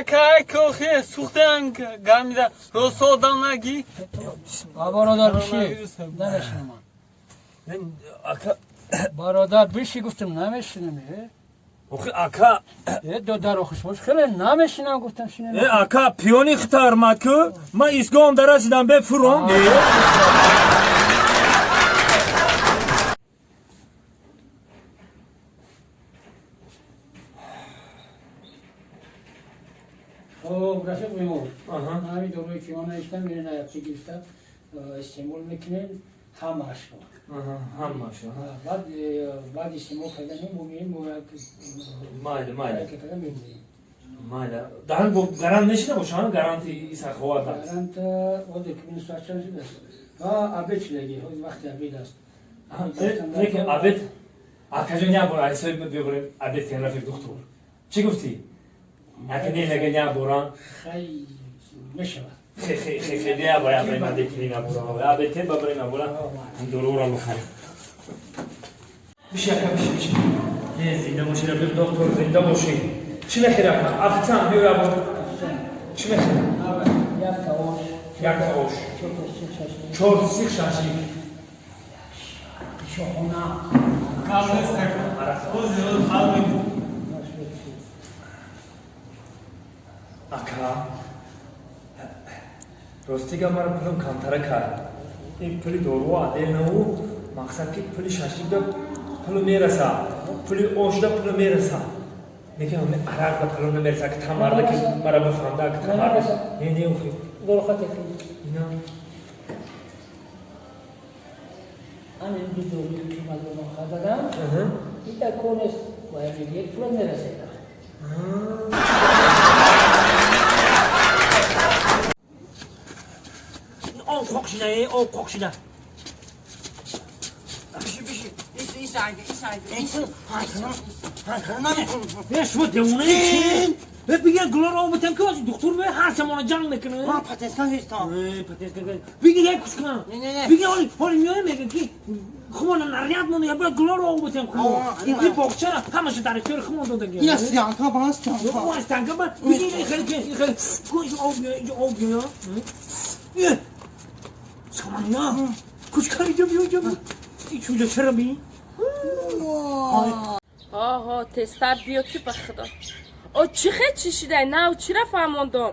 akay koxi suxtan gamida rosodan nagi. برادر بشی نمیشنم Ben aka برادر بشی گفتم نمیشنم oku aka دو در خوش باش خیلی نمیشنم گفتم شنم aka piyoni xtarma ku ma isgon darazidan be furon. خب رفیق میمون Aha. همین دوره که من ایستم میرن ایفتی گرفتم استعمال میکنن همش Aha, hamma şu. بعد استعمال کردن میمونیم و Mayla. کردن میمونیم Mayla. Daha bu garan neşine bu şu an garanti isa xovada. garanti o dökümün saçları da ha abeç legi o vakti abid است Lekin abed akajon ya bor ay söyle bir abed kan rafik doktor. Çi gufti? Akin ne legen ya boran. خیلی میشه Xeyli ya baya ben de kilina boran. Abed te babrina boran. Dorura mukhar. Bir şey. Ne zinde boşuna bir doktor zinde boşu. Çime xira. Aftan bir ya bu. Çime xira. یک تاوش Yak hoş. çok Çok sık şaşı. شهونا Kalestak. Ozil halmi. Aka. Rostiga mara pulum kantara kar. İlk puli doğru ade ne o? Maksat ki puli şaşıda pulu merasa. Puli oşda pulu merasa. Ne ki hame arakda pulu merasa ki tamarda ki mara bu fanda ki tamarda. Ne okuyor? غرفت İnan. همین دو دوری که مردم خدادم Hı. این تکونست و همین یک پول نرسیده O kokşina, o kokşina. Ne şu devune için? Ve bir glor olmadan kız doktor ve her zaman can ne kını? Ha patatesden hiç tamam. Patates kız. Bir gel kuşkan. Ne. Bir gel hol mi ki? Xumona nariyat mı ya böyle glor olmadan kız. Bir bokça haması tarifleri xumona da gel. Yine siyanka bana siyanka. Yok var stanka bak. Bir gel koy olmuyor. Ye. Saman ya. Kuşkan yapıyor. İçinde çarabi. آها تستر بیا کی بخدا او چی خیلی چیشیده نه او چی را فهموندم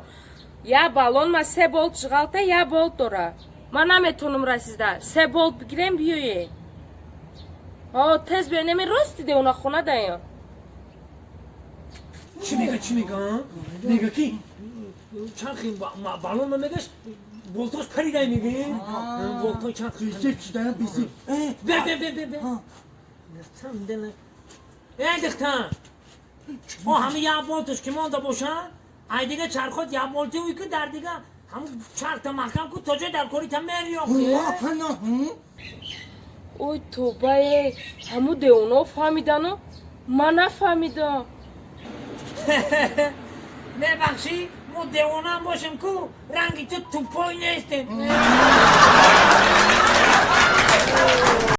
یا بالون ما 3 bolت جغالته یا bolت داره من نمیتونم رسیده 3 bolت بگیرم بیایه تز بیا نمی راست دیده اونا خونه دایم چی میگه میگه کی چند خیلی بالون ما میگش boltoz پریده میگه boltoz چند خیلی Çiftçiden bizim. به tam dene دختر o همه یا boltoz kim oldu boşan ay دیگه چرخات یا boltu uy ki der دیگه هم چرخ محکم کو توجه در کوری تم میریو Apana. اوی توبه همو ده اونا فهمیدنو من نفهمیدم ببخشی مو دیوانم باشم کو رنگی تو توپای نیستیم